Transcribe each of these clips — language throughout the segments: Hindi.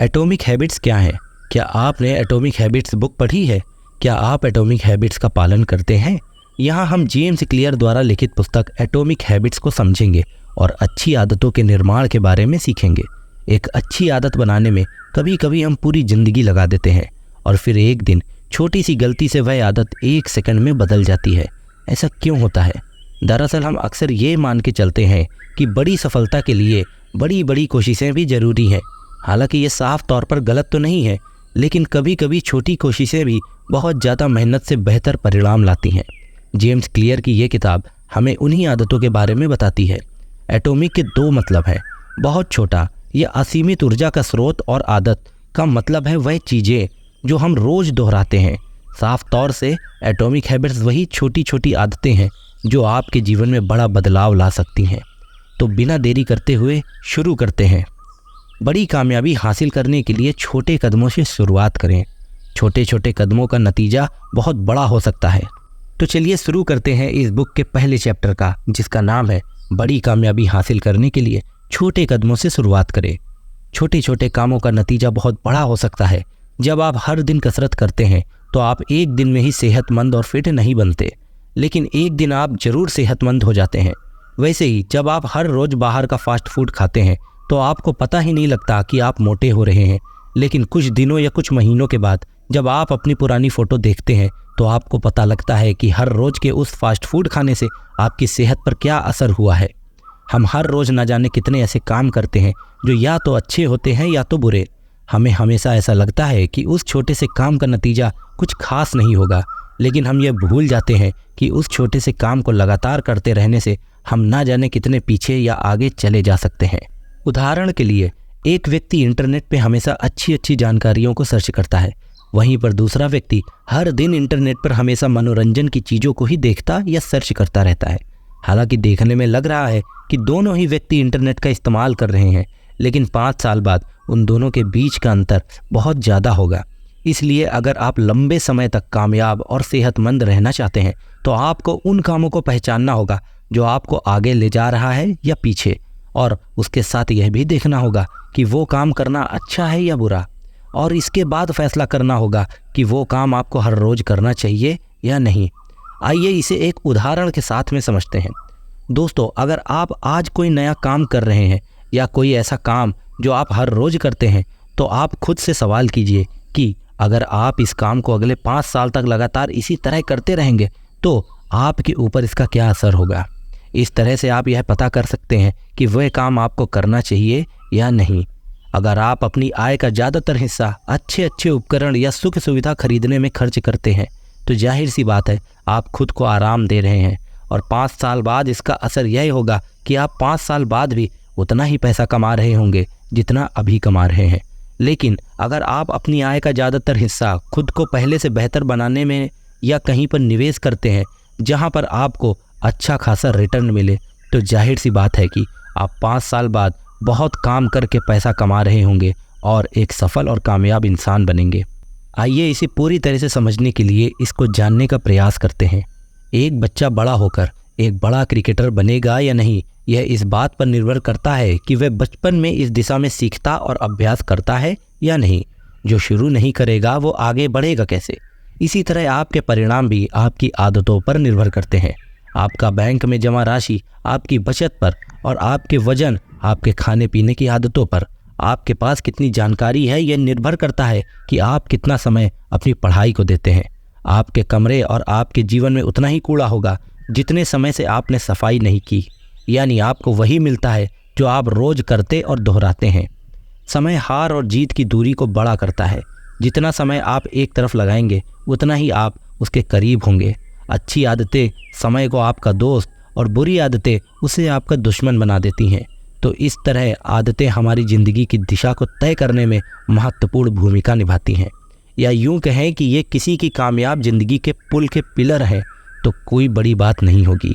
एटॉमिक हैबिट्स क्या हैं? क्या आपने एटॉमिक हैबिट्स बुक पढ़ी है? क्या आप एटॉमिक हैबिट्स का पालन करते हैं? यहाँ हम जेम्स क्लियर द्वारा लिखित पुस्तक एटॉमिक हैबिट्स को समझेंगे और अच्छी आदतों के निर्माण के बारे में सीखेंगे। एक अच्छी आदत बनाने में कभी कभी हम पूरी ज़िंदगी लगा देते हैं और फिर एक दिन छोटी सी गलती से वह आदत 1 सेकंड में बदल जाती है। ऐसा क्यों होता है? दरअसल हम अक्सर ये मान के चलते हैं कि बड़ी सफलता के लिए बड़ी बड़ी कोशिशें भी ज़रूरी हैं। हालांकि ये साफ तौर पर गलत तो नहीं है, लेकिन कभी कभी छोटी कोशिशें भी बहुत ज़्यादा मेहनत से बेहतर परिणाम लाती हैं। जेम्स क्लियर की ये किताब हमें उन्हीं आदतों के बारे में बताती है। एटॉमिक के 2 मतलब हैं, बहुत छोटा या असीमित ऊर्जा का स्रोत, और आदत का मतलब है वह चीज़ें जो हम रोज़ दोहराते हैं। साफ तौर से एटॉमिक हैबिट्स वही छोटी छोटी आदतें हैं जो आपके जीवन में बड़ा बदलाव ला सकती हैं। तो बिना देरी करते हुए शुरू करते हैं। बड़ी कामयाबी हासिल करने के लिए छोटे कदमों से शुरुआत करें। छोटे छोटे कदमों का नतीजा बहुत बड़ा हो सकता है। तो चलिए शुरू करते हैं इस बुक के पहले चैप्टर का, जिसका नाम है बड़ी कामयाबी हासिल करने के लिए छोटे कदमों से शुरुआत करें। छोटे छोटे कामों का नतीजा बहुत बड़ा हो सकता है। जब आप हर दिन कसरत करते हैं तो आप एक दिन में ही सेहतमंद और फिट नहीं बनते, लेकिन एक दिन आप जरूर सेहतमंद हो जाते हैं। वैसे ही जब आप हर रोज़ बाहर का फास्ट फूड खाते हैं तो आपको पता ही नहीं लगता कि आप मोटे हो रहे हैं, लेकिन कुछ दिनों या कुछ महीनों के बाद जब आप अपनी पुरानी फ़ोटो देखते हैं तो आपको पता लगता है कि हर रोज़ के उस फास्ट फूड खाने से आपकी सेहत पर क्या असर हुआ है। हम हर रोज़ न जाने कितने ऐसे काम करते हैं जो या तो अच्छे होते हैं या तो बुरे। हमें हमेशा ऐसा लगता है कि उस छोटे से काम का नतीजा कुछ खास नहीं होगा, लेकिन हम ये भूल जाते हैं कि उस छोटे से काम को लगातार करते रहने से हम ना जाने कितने पीछे या आगे चले जा सकते हैं। उदाहरण के लिए, एक व्यक्ति इंटरनेट पे हमेशा अच्छी अच्छी जानकारियों को सर्च करता है, वहीं पर दूसरा व्यक्ति हर दिन इंटरनेट पर हमेशा मनोरंजन की चीज़ों को ही देखता या सर्च करता रहता है। हालांकि देखने में लग रहा है कि दोनों ही व्यक्ति इंटरनेट का इस्तेमाल कर रहे हैं, लेकिन 5 साल बाद उन दोनों के बीच का अंतर बहुत ज़्यादा होगा। इसलिए अगर आप लंबे समय तक कामयाब और सेहतमंद रहना चाहते हैं तो आपको उन कामों को पहचानना होगा जो आपको आगे ले जा रहा है या पीछे, और उसके साथ यह भी देखना होगा कि वो काम करना अच्छा है या बुरा, और इसके बाद फैसला करना होगा कि वो काम आपको हर रोज़ करना चाहिए या नहीं। आइए इसे एक उदाहरण के साथ में समझते हैं। दोस्तों, अगर आप आज कोई नया काम कर रहे हैं या कोई ऐसा काम जो आप हर रोज़ करते हैं, तो आप खुद से सवाल कीजिए कि अगर आप इस काम को अगले 5 साल तक लगातार इसी तरह करते रहेंगे तो आपके ऊपर इसका क्या असर होगा। इस तरह से आप यह पता कर सकते हैं कि वह काम आपको करना चाहिए या नहीं। अगर आप अपनी आय का ज़्यादातर हिस्सा अच्छे अच्छे उपकरण या सुख सुविधा खरीदने में खर्च करते हैं तो जाहिर सी बात है आप खुद को आराम दे रहे हैं, और 5 साल बाद इसका असर यह होगा कि आप 5 साल बाद भी उतना ही पैसा कमा रहे होंगे जितना अभी कमा रहे हैं। लेकिन अगर आप अपनी आय का ज़्यादातर हिस्सा खुद को पहले से बेहतर बनाने में या कहीं पर निवेश करते हैं जहां पर आपको अच्छा खासा रिटर्न मिले, तो जाहिर सी बात है कि आप 5 साल बाद बहुत काम करके पैसा कमा रहे होंगे और एक सफल और कामयाब इंसान बनेंगे। आइए इसे पूरी तरह से समझने के लिए इसको जानने का प्रयास करते हैं। एक बच्चा बड़ा होकर एक बड़ा क्रिकेटर बनेगा या नहीं, यह इस बात पर निर्भर करता है कि वह बचपन में इस दिशा में सीखता और अभ्यास करता है या नहीं। जो शुरू नहीं करेगा वो आगे बढ़ेगा कैसे? इसी तरह आपके परिणाम भी आपकी आदतों पर निर्भर करते हैं। आपका बैंक में जमा राशि आपकी बचत पर, और आपके वजन आपके खाने पीने की आदतों पर। आपके पास कितनी जानकारी है यह निर्भर करता है कि आप कितना समय अपनी पढ़ाई को देते हैं। आपके कमरे और आपके जीवन में उतना ही कूड़ा होगा जितने समय से आपने सफाई नहीं की, यानी आपको वही मिलता है जो आप रोज़ करते और दोहराते हैं। समय हार और जीत की दूरी को बड़ा करता है। जितना समय आप एक तरफ लगाएंगे उतना ही आप उसके करीब होंगे। अच्छी आदतें समय को आपका दोस्त और बुरी आदतें उसे आपका दुश्मन बना देती हैं। तो इस तरह आदतें हमारी ज़िंदगी की दिशा को तय करने में महत्वपूर्ण भूमिका निभाती हैं, या यूँ कहें कि ये किसी की कामयाब ज़िंदगी के पुल के पिलर हैं, तो कोई बड़ी बात नहीं होगी।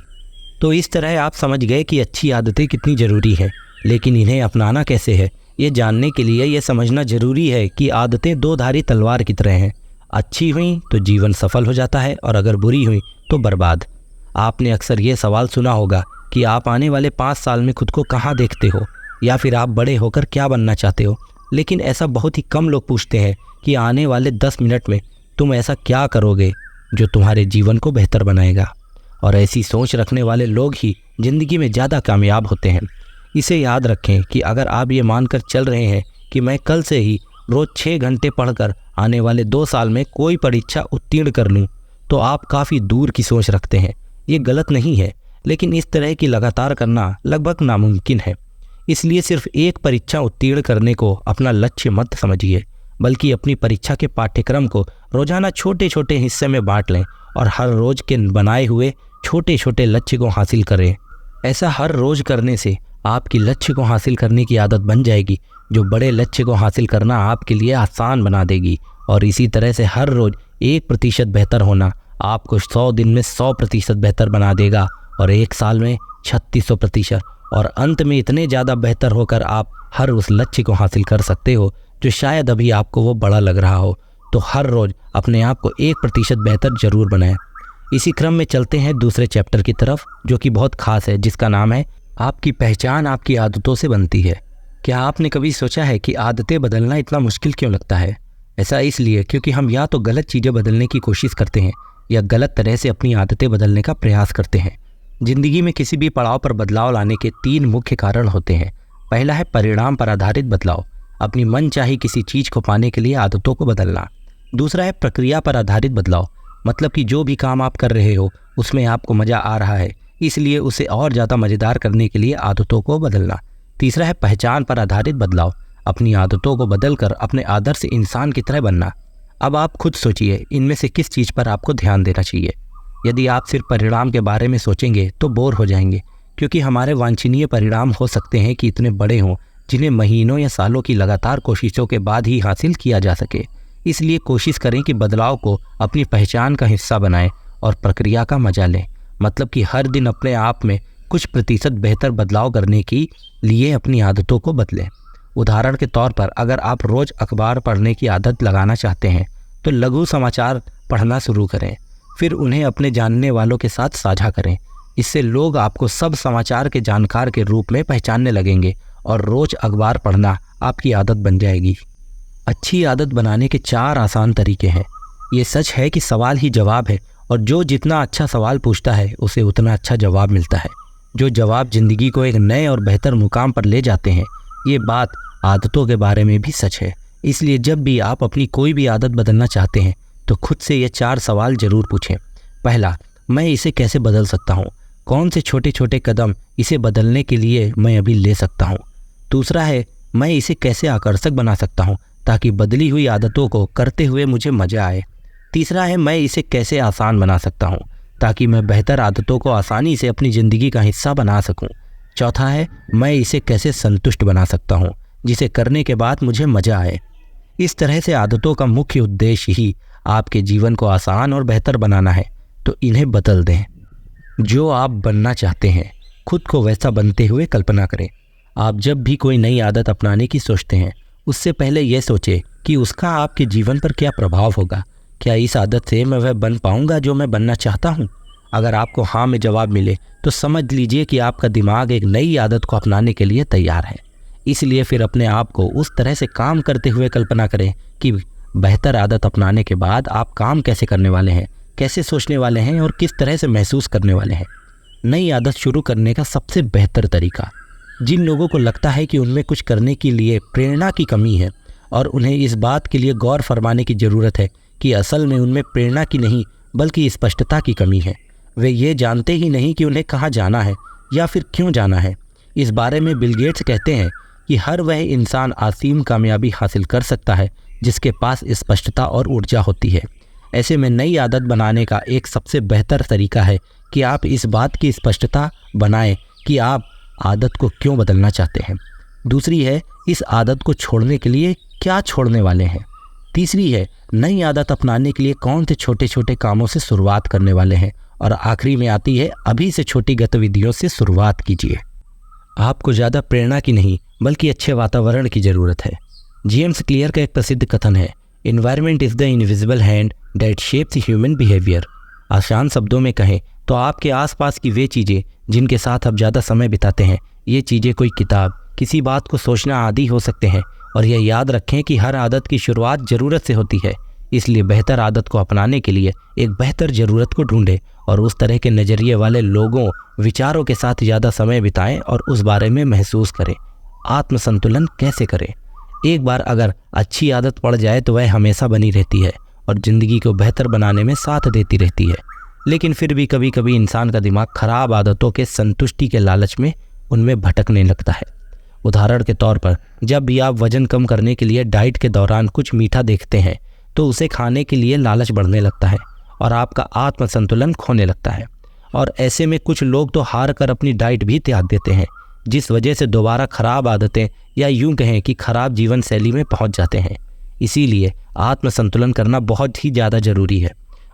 तो इस तरह आप समझ गए कि अच्छी आदतें कितनी ज़रूरी हैं, लेकिन इन्हें अपनाना कैसे है ये जानने के लिए ये समझना ज़रूरी है कि आदतें 2 धारी तलवार की तरह हैं। अच्छी हुई तो जीवन सफल हो जाता है, और अगर बुरी हुई तो बर्बाद। आपने अक्सर ये सवाल सुना होगा कि आप आने वाले 5 साल में खुद को कहाँ देखते हो, या फिर आप बड़े होकर क्या बनना चाहते हो। लेकिन ऐसा बहुत ही कम लोग पूछते हैं कि आने वाले 10 मिनट में तुम ऐसा क्या करोगे जो तुम्हारे जीवन को बेहतर बनाएगा। और ऐसी सोच रखने वाले लोग ही ज़िंदगी में ज़्यादा कामयाब होते हैं। इसे याद रखें कि अगर आप ये मानकर चल रहे हैं कि मैं कल से ही रोज़ 6 घंटे पढ़कर आने वाले 2 साल में कोई परीक्षा उत्तीर्ण कर लूँ, तो आप काफ़ी दूर की सोच रखते हैं। ये गलत नहीं है, लेकिन इस तरह की लगातार करना लगभग नामुमकिन है। इसलिए सिर्फ एक परीक्षा उत्तीर्ण करने को अपना लक्ष्य मत समझिए, बल्कि अपनी परीक्षा के पाठ्यक्रम को रोजाना छोटे छोटे हिस्से में बांट लें और हर रोज के बनाए हुए छोटे छोटे लक्ष्य को हासिल करें। ऐसा हर रोज करने से आपकी लक्ष्य को हासिल करने की आदत बन जाएगी, जो बड़े लक्ष्य को हासिल करना आपके लिए आसान बना देगी। और इसी तरह से हर रोज 1% बेहतर होना आपको 100 दिन में 100% बेहतर बना देगा, और 1 साल में 3600%, और अंत में इतने ज़्यादा बेहतर होकर आप हर उस लक्ष्य को हासिल कर सकते हो जो शायद अभी आपको वो बड़ा लग रहा हो। तो हर रोज़ अपने आप को 1% बेहतर ज़रूर बनाएं। इसी क्रम में चलते हैं दूसरे चैप्टर की तरफ, जो कि बहुत खास है, जिसका नाम है आपकी पहचान आपकी आदतों से बनती है। क्या आपने कभी सोचा है कि आदतें बदलना इतना मुश्किल क्यों लगता है? ऐसा इसलिए क्योंकि हम या तो गलत चीज़ें बदलने की कोशिश करते हैं या गलत तरह से अपनी आदतें बदलने का प्रयास करते हैं। जिंदगी में किसी भी पड़ाव पर बदलाव लाने के 3 मुख्य कारण होते हैं। पहला है परिणाम पर आधारित बदलाव, अपनी मनचाही किसी चीज़ को पाने के लिए आदतों को बदलना। दूसरा है प्रक्रिया पर आधारित बदलाव, मतलब कि जो भी काम आप कर रहे हो उसमें आपको मज़ा आ रहा है, इसलिए उसे और ज़्यादा मज़ेदार करने के लिए आदतों को बदलना। तीसरा है पहचान पर आधारित बदलाव, अपनी आदतों को बदलकर अपने आदर्श इंसान की तरह बनना। अब आप खुद सोचिए, इनमें से किस चीज़ पर आपको ध्यान देना चाहिए। यदि आप सिर्फ परिणाम के बारे में सोचेंगे तो बोर हो जाएंगे, क्योंकि हमारे वांछनीय परिणाम हो सकते हैं कि इतने बड़े हों जिन्हें महीनों या सालों की लगातार कोशिशों के बाद ही हासिल किया जा सके। इसलिए कोशिश करें कि बदलाव को अपनी पहचान का हिस्सा बनाएं और प्रक्रिया का मजा लें, मतलब कि हर दिन अपने आप में कुछ प्रतिशत बेहतर बदलाव करने के लिए अपनी आदतों को बदलें। उदाहरण के तौर पर अगर आप रोज़ अखबार पढ़ने की आदत लगाना चाहते हैं तो लघु समाचार पढ़ना शुरू करें, फिर उन्हें अपने जानने वालों के साथ साझा करें। इससे लोग आपको सब समाचार के जानकार के रूप में पहचानने लगेंगे और रोज़ अखबार पढ़ना आपकी आदत बन जाएगी। अच्छी आदत बनाने के 4 आसान तरीके हैं। ये सच है कि सवाल ही जवाब है, और जो जितना अच्छा सवाल पूछता है उसे उतना अच्छा जवाब मिलता है। जो जवाब ज़िंदगी को एक नए और बेहतर मुकाम पर ले जाते हैं। ये बात आदतों के बारे में भी सच है। इसलिए जब भी आप अपनी कोई भी आदत बदलना चाहते हैं तो खुद से ये 4 सवाल ज़रूर पूछें। पहला, मैं इसे कैसे बदल सकता हूँ? कौन से छोटे छोटे कदम इसे बदलने के लिए मैं अभी ले सकता हूँ? दूसरा है, मैं इसे कैसे आकर्षक बना सकता हूँ ताकि बदली हुई आदतों को करते हुए मुझे मज़ा आए? तीसरा है, मैं इसे कैसे आसान बना सकता हूँ ताकि मैं बेहतर आदतों को आसानी से अपनी ज़िंदगी का हिस्सा बना सकूँ? चौथा है, मैं इसे कैसे संतुष्ट बना सकता हूँ जिसे करने के बाद मुझे मज़ा आए? इस तरह से आदतों का मुख्य उद्देश्य ही आपके जीवन को आसान और बेहतर बनाना है, तो इन्हें बदल दें। जो आप बनना चाहते हैं खुद को वैसा बनते हुए कल्पना करें। आप जब भी कोई नई आदत अपनाने की सोचते हैं उससे पहले यह सोचें कि उसका आपके जीवन पर क्या प्रभाव होगा। क्या इस आदत से मैं वह बन पाऊंगा जो मैं बनना चाहता हूं? अगर आपको हाँ में जवाब मिले तो समझ लीजिए कि आपका दिमाग एक नई आदत को अपनाने के लिए तैयार है। इसलिए फिर अपने आप को उस तरह से काम करते हुए कल्पना करें कि बेहतर आदत अपनाने के बाद आप काम कैसे करने वाले हैं, कैसे सोचने वाले हैं और किस तरह से महसूस करने वाले हैं। नई आदत शुरू करने का सबसे बेहतर तरीका, जिन लोगों को लगता है कि उनमें कुछ करने के लिए प्रेरणा की कमी है और उन्हें इस बात के लिए गौर फरमाने की ज़रूरत है कि असल में उनमें प्रेरणा की नहीं बल्कि स्पष्टता की कमी है। वे ये जानते ही नहीं कि उन्हें कहाँ जाना है या फिर क्यों जाना है। इस बारे में बिल गेट्स कहते हैं कि हर वह इंसान असीम कामयाबी हासिल कर सकता है जिसके पास स्पष्टता और ऊर्जा होती है। ऐसे में नई आदत बनाने का एक सबसे बेहतर तरीका है कि आप इस बात की स्पष्टता बनाएं कि आप आदत को क्यों बदलना चाहते हैं। दूसरी है, इस आदत को छोड़ने के लिए क्या छोड़ने वाले हैं। तीसरी है, नई आदत अपनाने के लिए कौन से छोटे छोटे कामों से शुरुआत करने वाले हैं। और आखिरी में आती है, अभी से छोटी गतिविधियों से शुरुआत कीजिए। आपको ज़्यादा प्रेरणा की नहीं बल्कि अच्छे वातावरण की ज़रूरत है। जेम्स क्लियर का एक प्रसिद्ध कथन है, environment is the invisible hand that shapes human behaviour. आसान शब्दों में कहें तो आपके आसपास की वे चीज़ें जिनके साथ आप ज़्यादा समय बिताते हैं, ये चीज़ें कोई किताब, किसी बात को सोचना आदि हो सकते हैं, और यह याद रखें कि हर आदत की शुरुआत ज़रूरत से होती है। इसलिए बेहतर आदत को अपनाने के लिए एक बेहतर ज़रूरत को ढूंढें और उस तरह के नज़रिए वाले लोगों, विचारों के साथ ज़्यादा समय बिताएं और उस बारे में महसूस करें। आत्मसंतुलन कैसे करें? एक बार अगर अच्छी आदत पड़ जाए तो वह हमेशा बनी रहती है और ज़िंदगी को बेहतर बनाने में साथ देती रहती है। लेकिन फिर भी कभी कभी इंसान का दिमाग खराब आदतों के संतुष्टि के लालच में उनमें भटकने लगता है। उदाहरण के तौर पर, जब भी आप वजन कम करने के लिए डाइट के दौरान कुछ मीठा देखते हैं तो उसे खाने के लिए लालच बढ़ने लगता है और आपका आत्मसंतुलन खोने लगता है। और ऐसे में कुछ लोग तो हार कर अपनी डाइट भी त्याग देते हैं, जिस वजह से दोबारा खराब आदतें या यूं कहें कि खराब जीवन शैली में पहुंच जाते हैं। इसीलिए आत्मसंतुलन करना बहुत ही ज़्यादा ज़रूरी है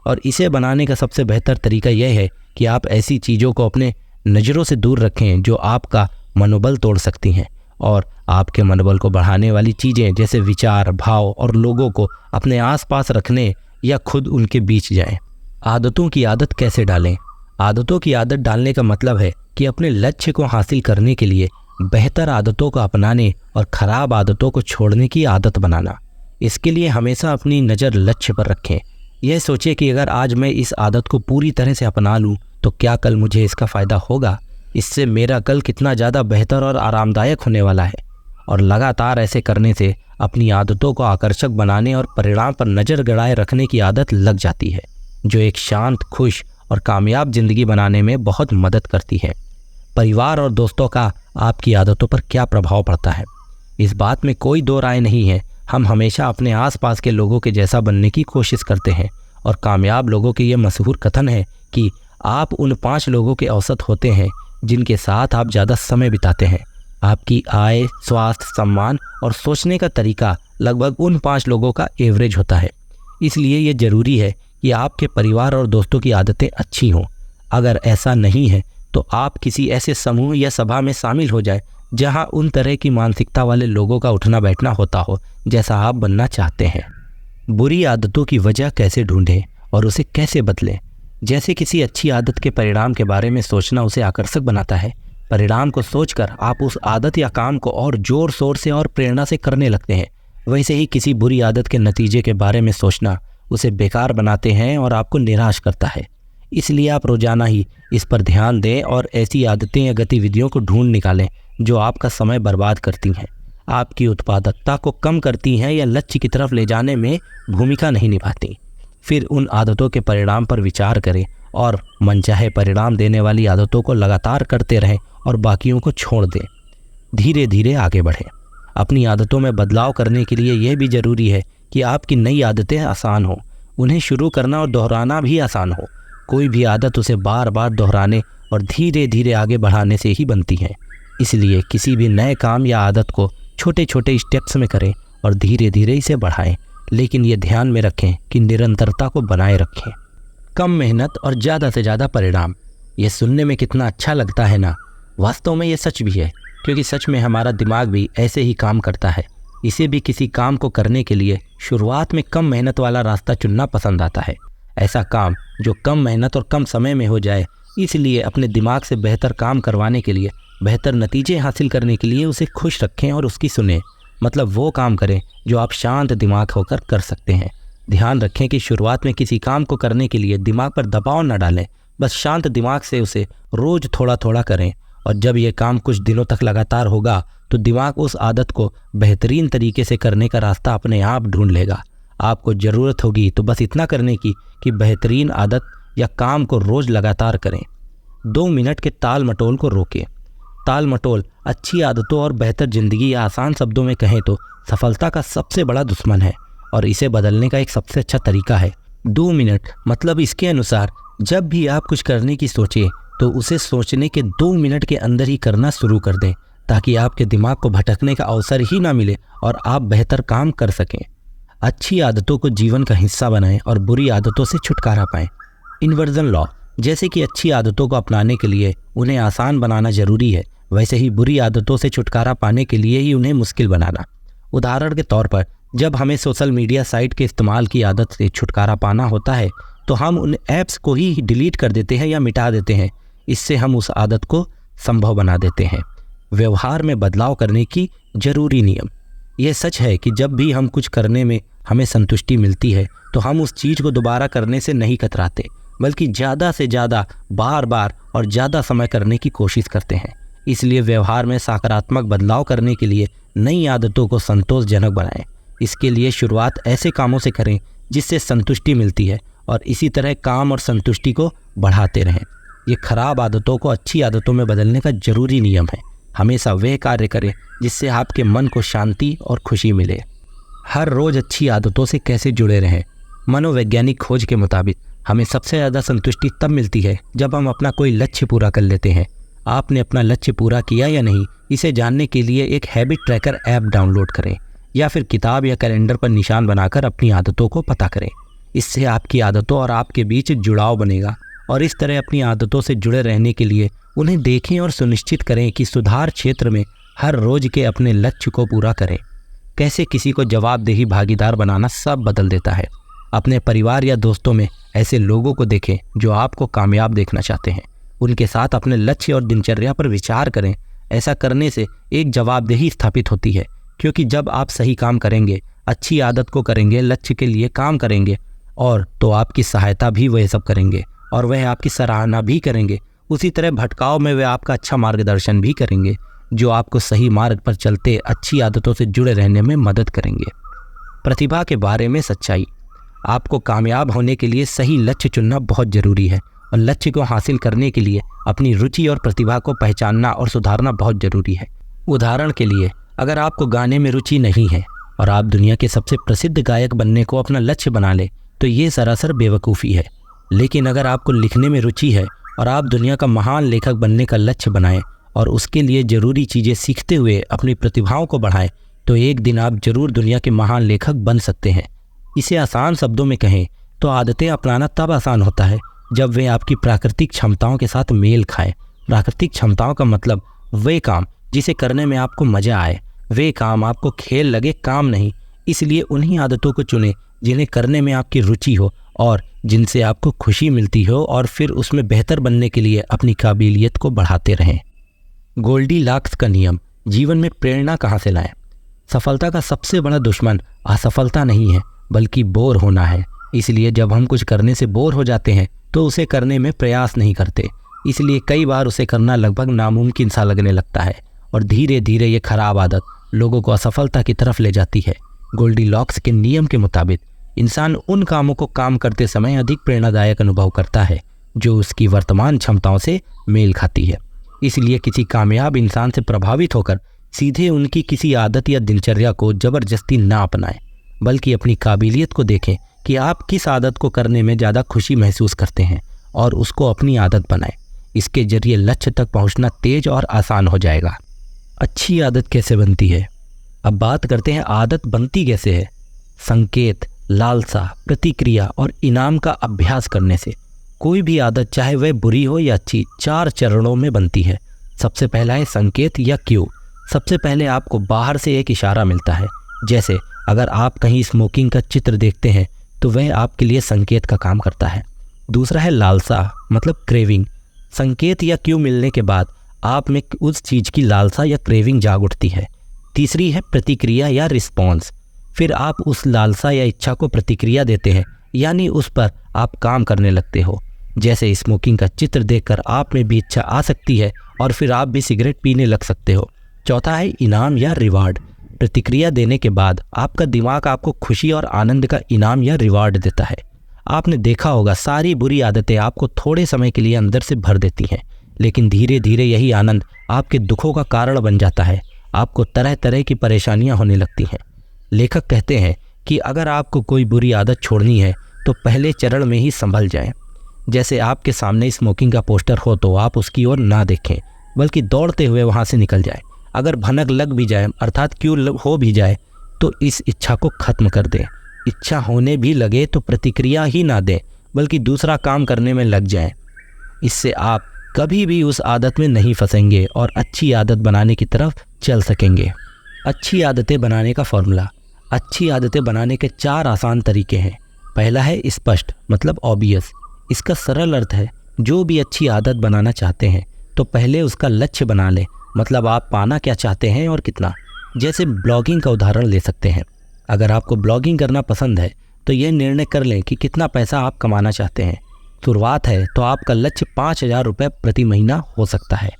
और इसे बनाने का सबसे बेहतर तरीका यह है कि आप ऐसी चीज़ों को अपने नज़रों से दूर रखें जो आपका मनोबल तोड़ सकती हैं, और आपके मनोबल को बढ़ाने वाली चीज़ें जैसे विचार, भाव और लोगों को अपने आसपास रखने या खुद उनके बीच जाएं। आदतों की आदत कैसे डालें? आदतों की आदत डालने का मतलब है कि अपने लक्ष्य को हासिल करने के लिए बेहतर आदतों को अपनाने और ख़राब आदतों को छोड़ने की आदत बनाना। इसके लिए हमेशा अपनी नज़र लक्ष्य पर रखें। यह सोचें कि अगर आज मैं इस आदत को पूरी तरह से अपना लूँ तो क्या कल मुझे इसका फ़ायदा होगा। इससे मेरा कल कितना ज़्यादा बेहतर और आरामदायक होने वाला है। और लगातार ऐसे करने से अपनी आदतों को आकर्षक बनाने और परिणाम पर नज़र गड़ाए रखने की आदत लग जाती है, जो एक शांत, खुश और कामयाब ज़िंदगी बनाने में बहुत मदद करती है। परिवार और दोस्तों का आपकी आदतों पर क्या प्रभाव पड़ता है, इस बात में कोई दो राय नहीं है। हम हमेशा अपने आसपास के लोगों के जैसा बनने की कोशिश करते हैं और कामयाब लोगों के ये मशहूर कथन है कि आप उन 5 लोगों के औसत होते हैं जिनके साथ आप ज़्यादा समय बिताते हैं। आपकी आय, स्वास्थ्य, सम्मान और सोचने का तरीका लगभग उन 5 लोगों का एवरेज होता है। इसलिए ये ज़रूरी है कि आपके परिवार और दोस्तों की आदतें अच्छी हों। अगर ऐसा नहीं है तो आप किसी ऐसे समूह या सभा में शामिल हो जाए जहां उन तरह की मानसिकता वाले लोगों का उठना बैठना होता हो जैसा आप बनना चाहते हैं। बुरी आदतों की वजह कैसे ढूंढें और उसे कैसे बदलें? जैसे किसी अच्छी आदत के परिणाम के बारे में सोचना उसे आकर्षक बनाता है, परिणाम को सोचकर आप उस आदत या काम को और जोर शोर से और प्रेरणा से करने लगते हैं। वैसे ही किसी बुरी आदत के नतीजे के बारे में सोचना उसे बेकार बनाते हैं और आपको निराश करता है। इसलिए आप रोजाना ही इस पर ध्यान दें और ऐसी आदतें या गतिविधियों को ढूंढ निकालें जो आपका समय बर्बाद करती हैं, आपकी उत्पादकता को कम करती हैं या लक्ष्य की तरफ ले जाने में भूमिका नहीं निभाती। फिर उन आदतों के परिणाम पर विचार करें और मनचाहे परिणाम देने वाली आदतों को लगातार करते रहें और बाकियों को छोड़ दें। धीरे धीरे आगे बढ़ें। अपनी आदतों में बदलाव करने के लिए यह भी ज़रूरी है कि आपकी नई आदतें आसान हों। उन्हें शुरू करना और दोहराना भी आसान हो। कोई भी आदत उसे बार बार दोहराने और धीरे धीरे आगे बढ़ाने से ही बनती है। इसलिए किसी भी नए काम या आदत को छोटे छोटे स्टेप्स में करें और धीरे धीरे इसे बढ़ाएं, लेकिन ये ध्यान में रखें कि निरंतरता को बनाए रखें। कम मेहनत और ज़्यादा से ज़्यादा परिणाम। ये सुनने में कितना अच्छा लगता है ना। वास्तव में ये सच भी है, क्योंकि सच में हमारा दिमाग भी ऐसे ही काम करता है। इसे भी किसी काम को करने के लिए शुरुआत में कम मेहनत वाला रास्ता चुनना पसंद आता है। ऐसा काम जो कम मेहनत और कम समय में हो जाए। इसलिए अपने दिमाग से बेहतर काम करवाने के लिए, बेहतर नतीजे हासिल करने के लिए उसे खुश रखें और उसकी सुनें। मतलब वो काम करें जो आप शांत दिमाग होकर कर सकते हैं। ध्यान रखें कि शुरुआत में किसी काम को करने के लिए दिमाग पर दबाव न डालें। बस शांत दिमाग से उसे रोज़ थोड़ा थोड़ा करें और जब ये काम कुछ दिनों तक लगातार होगा तो दिमाग उस आदत को बेहतरीन तरीके से करने का रास्ता अपने आप ढूंढ लेगा। आपको ज़रूरत होगी तो बस इतना करने की कि बेहतरीन आदत या काम को रोज़ लगातार करें। 2 मिनट के ताल मटोल को रोकें। ताल मटोल अच्छी आदतों और बेहतर ज़िंदगी या आसान शब्दों में कहें तो सफलता का सबसे बड़ा दुश्मन है और इसे बदलने का एक सबसे अच्छा तरीका है 2 मिनट। मतलब इसके अनुसार जब भी आप कुछ करने की सोचें तो उसे सोचने के 2 मिनट के अंदर ही करना शुरू कर दें, ताकि आपके दिमाग को भटकने का अवसर ही ना मिले और आप बेहतर काम कर सकें। अच्छी आदतों को जीवन का हिस्सा बनाएं और बुरी आदतों से छुटकारा पाएं। Inversion law. जैसे कि अच्छी आदतों को अपनाने के लिए उन्हें आसान बनाना जरूरी है, वैसे ही बुरी आदतों से छुटकारा पाने के लिए ही उन्हें मुश्किल बनाना। उदाहरण के तौर पर, जब हमें सोशल मीडिया साइट के इस्तेमाल की आदत से छुटकारा पाना होता है तो हम उन ऐप्स को ही डिलीट कर देते हैं या मिटा देते हैं। इससे हम उस आदत को संभव बना देते हैं। व्यवहार में बदलाव करने की जरूरी नियम। यह सच है कि जब भी हम कुछ करने में हमें संतुष्टि मिलती है तो हम उस चीज़ को दोबारा करने से नहीं कतराते, बल्कि ज़्यादा से ज़्यादा बार बार और ज़्यादा समय करने की कोशिश करते हैं। इसलिए व्यवहार में सकारात्मक बदलाव करने के लिए नई आदतों को संतोषजनक बनाएं। इसके लिए शुरुआत ऐसे कामों से करें जिससे संतुष्टि मिलती है और इसी तरह काम और संतुष्टि को बढ़ाते रहें। ये खराब आदतों को अच्छी आदतों में बदलने का जरूरी नियम है। हमेशा वह कार्य करें जिससे आपके मन को शांति और खुशी मिले। हर रोज़ अच्छी आदतों से कैसे जुड़े रहें। मनोवैज्ञानिक खोज के मुताबिक हमें सबसे ज़्यादा संतुष्टि तब मिलती है जब हम अपना कोई लक्ष्य पूरा कर लेते हैं। आपने अपना लक्ष्य पूरा किया या नहीं, इसे जानने के लिए एक हैबिट ट्रैकर ऐप डाउनलोड करें या फिर किताब या कैलेंडर पर निशान बनाकर अपनी आदतों को पता करें। इससे आपकी आदतों और आपके बीच जुड़ाव बनेगा और इस तरह अपनी आदतों से जुड़े रहने के लिए उन्हें देखें और सुनिश्चित करें कि सुधार क्षेत्र में हर रोज के अपने लक्ष्य को पूरा करें। कैसे किसी को जवाबदेही भागीदार बनाना सब बदल देता है। अपने परिवार या दोस्तों में ऐसे लोगों को देखें जो आपको कामयाब देखना चाहते हैं। उनके साथ अपने लक्ष्य और दिनचर्या पर विचार करें। ऐसा करने से एक जवाबदेही स्थापित होती है, क्योंकि जब आप सही काम करेंगे, अच्छी आदत को करेंगे, लक्ष्य के लिए काम करेंगे और तो आपकी सहायता भी वह सब करेंगे और वह आपकी सराहना भी करेंगे। उसी तरह भटकाव में वे आपका अच्छा मार्गदर्शन भी करेंगे, जो आपको सही मार्ग पर चलते अच्छी आदतों से जुड़े रहने में मदद करेंगे। प्रतिभा के बारे में सच्चाई। आपको कामयाब होने के लिए सही लक्ष्य चुनना बहुत ज़रूरी है और लक्ष्य को हासिल करने के लिए अपनी रुचि और प्रतिभा को पहचानना और सुधारना बहुत ज़रूरी है। उदाहरण के लिए, अगर आपको गाने में रुचि नहीं है और आप दुनिया के सबसे प्रसिद्ध गायक बनने को अपना लक्ष्य बना ले तो ये सरासर बेवकूफ़ी है। लेकिन अगर आपको लिखने में रुचि है और आप दुनिया का महान लेखक बनने का लक्ष्य बनाएं और उसके लिए ज़रूरी चीज़ें सीखते हुए अपनी प्रतिभाओं को बढ़ाएं तो एक दिन आप जरूर दुनिया के महान लेखक बन सकते हैं। इसे आसान शब्दों में कहें तो आदतें अपनाना तब आसान होता है जब वे आपकी प्राकृतिक क्षमताओं के साथ मेल खाएं। प्राकृतिक क्षमताओं का मतलब वे काम जिसे करने में आपको मज़ा आए, वे काम आपको खेल लगे, काम नहीं। इसलिए उन्हीं आदतों को चुनें जिन्हें करने में आपकी रुचि हो और जिनसे आपको खुशी मिलती हो और फिर उसमें बेहतर बनने के लिए अपनी काबिलियत को बढ़ाते रहें। गोल्डीलॉक्स का नियम। जीवन में प्रेरणा कहाँ से लाएं? सफलता का सबसे बड़ा दुश्मन असफलता नहीं है बल्कि बोर होना है। इसलिए जब हम कुछ करने से बोर हो जाते हैं तो उसे करने में प्रयास नहीं करते। इसलिए कई बार उसे करना लगभग नामुमकिन सा लगने लगता है और धीरे धीरे ये खराब आदत लोगों को असफलता की तरफ ले जाती है। गोल्डीलॉक्स के नियम के मुताबिक इंसान उन कामों को काम करते समय अधिक प्रेरणादायक अनुभव करता है जो उसकी वर्तमान क्षमताओं से मेल खाती है। इसलिए किसी कामयाब इंसान से प्रभावित होकर सीधे उनकी किसी आदत या दिनचर्या को जबरदस्ती ना अपनाएं, बल्कि अपनी काबिलियत को देखें कि आप किस आदत को करने में ज़्यादा खुशी महसूस करते हैं और उसको अपनी आदत बनाएं। इसके जरिए लक्ष्य तक पहुंचना तेज और आसान हो जाएगा। अच्छी आदत कैसे बनती है? अब बात करते हैं आदत बनती कैसे है। संकेत, लालसा, प्रतिक्रिया और इनाम का अभ्यास करने से कोई भी आदत, चाहे वह बुरी हो या अच्छी, 4 चरणों में बनती है। सबसे पहला है संकेत या क्यू। सबसे पहले आपको बाहर से एक इशारा मिलता है। जैसे अगर आप कहीं स्मोकिंग का चित्र देखते हैं तो वह आपके लिए संकेत का काम करता है। दूसरा है लालसा, मतलब क्रेविंग। संकेत या क्यू मिलने के बाद आप में उस चीज़ की लालसा या क्रेविंग जाग उठती है। तीसरी है प्रतिक्रिया या रिस्पॉन्स। फिर आप उस लालसा या इच्छा को प्रतिक्रिया देते हैं, यानी उस पर आप काम करने लगते हो। जैसे स्मोकिंग का चित्र देखकर आप में भी इच्छा आ सकती है और फिर आप भी सिगरेट पीने लग सकते हो। चौथा है इनाम या रिवार्ड। प्रतिक्रिया देने के बाद आपका दिमाग आपको खुशी और आनंद का इनाम या रिवार्ड देता है। आपने देखा होगा सारी बुरी आदतें आपको थोड़े समय के लिए अंदर से भर देती हैं, लेकिन धीरे धीरे यही आनंद आपके दुखों का कारण बन जाता है। आपको तरह तरह की परेशानियां होने लगती हैं। लेखक कहते हैं कि अगर आपको कोई बुरी आदत छोड़नी है तो पहले चरण में ही संभल जाएं। जैसे आपके सामने स्मोकिंग का पोस्टर हो तो आप उसकी ओर ना देखें, बल्कि दौड़ते हुए वहाँ से निकल जाएं। अगर भनक लग भी जाए, अर्थात क्यों हो भी जाए, तो इस इच्छा को ख़त्म कर दें। इच्छा होने भी लगे तो प्रतिक्रिया ही ना दें, बल्कि दूसरा काम करने में लग जाएं। इससे आप कभी भी उस आदत में नहीं फंसेंगे और अच्छी आदत बनाने की तरफ चल सकेंगे। अच्छी आदतें बनाने का फॉर्मूला। अच्छी आदतें बनाने के 4 आसान तरीके हैं। पहला है स्पष्ट, मतलब ऑब्वियस। इसका सरल अर्थ है जो भी अच्छी आदत बनाना चाहते हैं तो पहले उसका लक्ष्य बना लें, मतलब आप पाना क्या चाहते हैं और कितना। जैसे ब्लॉगिंग का उदाहरण ले सकते हैं। अगर आपको ब्लॉगिंग करना पसंद है तो यह निर्णय कर लें कि कितना पैसा आप कमाना चाहते हैं। शुरुआत है तो आपका लक्ष्य 5,000 रुपये प्रति महीना हो सकता है।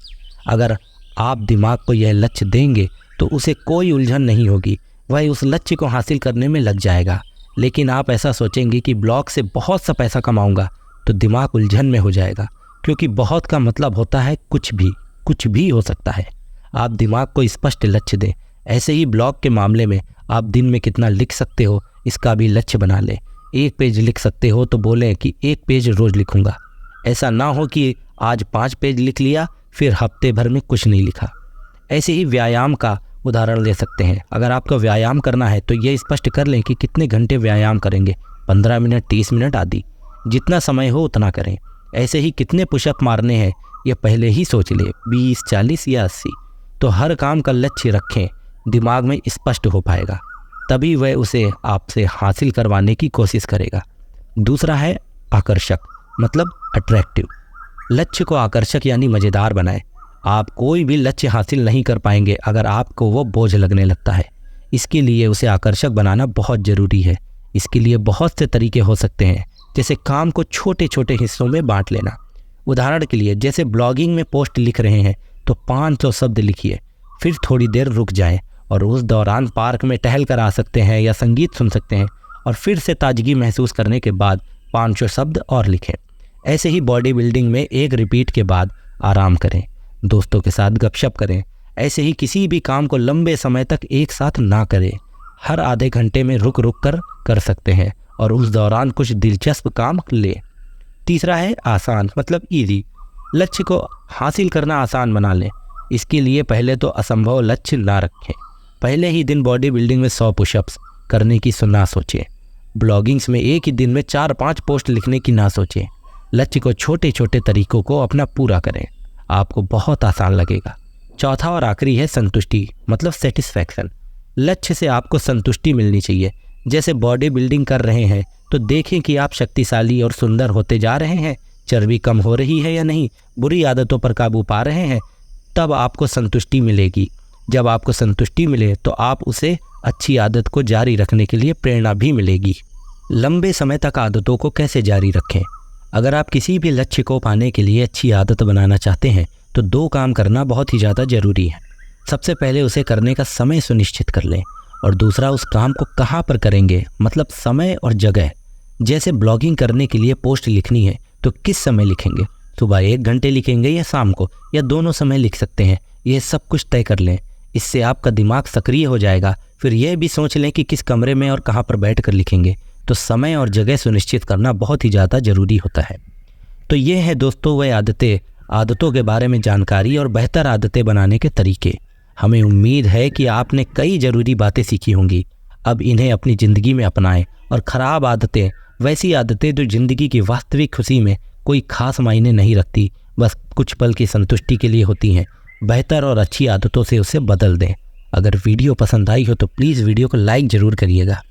अगर आप दिमाग को यह लक्ष्य देंगे तो उसे कोई उलझन नहीं होगी, वह उस लक्ष्य को हासिल करने में लग जाएगा। लेकिन आप ऐसा सोचेंगे कि ब्लॉग से बहुत सा पैसा कमाऊंगा तो दिमाग उलझन में हो जाएगा, क्योंकि बहुत का मतलब होता है कुछ भी हो सकता है। आप दिमाग को स्पष्ट लक्ष्य दें। ऐसे ही ब्लॉग के मामले में आप दिन में कितना लिख सकते हो इसका भी लक्ष्य बना लें। 1 पेज लिख सकते हो तो बोलें कि 1 पेज रोज़ लिखूंगा। ऐसा ना हो कि आज 5 पेज लिख लिया फिर हफ्ते भर में कुछ नहीं लिखा। ऐसे ही व्यायाम का उदाहरण ले सकते हैं। अगर आपको व्यायाम करना है तो ये स्पष्ट कर लें कि कितने घंटे व्यायाम करेंगे, 15 मिनट, 30 मिनट आदि, जितना समय हो उतना करें। ऐसे ही कितने पुशअप मारने हैं ये पहले ही सोच ले, 20, 40 या 80। तो हर काम का लक्ष्य रखें, दिमाग में स्पष्ट हो पाएगा, तभी वह उसे आपसे हासिल करवाने की कोशिश करेगा। दूसरा है आकर्षक, मतलब अट्रैक्टिव। लक्ष्य को आकर्षक यानी मज़ेदार बनाएं। आप कोई भी लक्ष्य हासिल नहीं कर पाएंगे अगर आपको वो बोझ लगने लगता है। इसके लिए उसे आकर्षक बनाना बहुत ज़रूरी है। इसके लिए बहुत से तरीके हो सकते हैं, जैसे काम को छोटे छोटे हिस्सों में बांट लेना। उदाहरण के लिए जैसे ब्लॉगिंग में पोस्ट लिख रहे हैं तो 500 शब्द लिखिए, फिर थोड़ी देर रुक जाएं और उस दौरान पार्क में टहल कर आ सकते हैं या संगीत सुन सकते हैं, और फिर से ताजगी महसूस करने के बाद 500 शब्द और लिखें। ऐसे ही बॉडी बिल्डिंग में एक रिपीट के बाद आराम करें, दोस्तों के साथ गपशप करें। ऐसे ही किसी भी काम को लंबे समय तक एक साथ ना करें, हर आधे घंटे में रुक रुक कर सकते हैं और उस दौरान कुछ दिलचस्प काम लें। तीसरा है आसान, मतलब ईजी। लक्ष्य को हासिल करना आसान बना लें। इसके लिए पहले तो असंभव लक्ष्य ना रखें। पहले ही दिन बॉडी बिल्डिंग में 100 पुशअप्स करने की ना सोचें। ब्लॉगिंग्स में एक ही दिन में 4-5 पोस्ट लिखने की ना सोचें। लक्ष्य को छोटे छोटे तरीकों को अपना पूरा करें, आपको बहुत आसान लगेगा। चौथा और आखिरी है संतुष्टि, मतलब सेटिस्फैक्शन। लक्ष्य से आपको संतुष्टि मिलनी चाहिए। जैसे बॉडी बिल्डिंग कर रहे हैं तो देखें कि आप शक्तिशाली और सुंदर होते जा रहे हैं, चर्बी कम हो रही है या नहीं, बुरी आदतों पर काबू पा रहे हैं, तब आपको संतुष्टि मिलेगी। जब आपको संतुष्टि मिले तो आप उसे अच्छी आदत को जारी रखने के लिए प्रेरणा भी मिलेगी। लंबे समय तक आदतों को कैसे जारी रखें? अगर आप किसी भी लक्ष्य को पाने के लिए अच्छी आदत बनाना चाहते हैं तो 2 काम करना बहुत ही ज़्यादा ज़रूरी है। सबसे पहले उसे करने का समय सुनिश्चित कर लें, और दूसरा उस काम को कहाँ पर करेंगे, मतलब समय और जगह। जैसे ब्लॉगिंग करने के लिए पोस्ट लिखनी है तो किस समय लिखेंगे, सुबह 1 घंटे लिखेंगे या शाम को, या दोनों समय लिख सकते हैं। यह सब कुछ तय कर लें, इससे आपका दिमाग सक्रिय हो जाएगा। फिर यह भी सोच लें कि किस कमरे में और कहाँ पर बैठ कर लिखेंगे। तो समय और जगह सुनिश्चित करना बहुत ही ज़्यादा ज़रूरी होता है। तो ये है दोस्तों वह आदतों के बारे में जानकारी और बेहतर आदतें बनाने के तरीके। हमें उम्मीद है कि आपने कई ज़रूरी बातें सीखी होंगी। अब इन्हें अपनी ज़िंदगी में अपनाएं, और ख़राब आदतें वैसी आदतें जो ज़िंदगी की वास्तविक खुशी में कोई खास मायने नहीं रखती, बस कुछ पल की संतुष्टि के लिए होती हैं, बेहतर और अच्छी आदतों से उसे बदल दें। अगर वीडियो पसंद आई हो तो प्लीज़ वीडियो को लाइक ज़रूर करिएगा।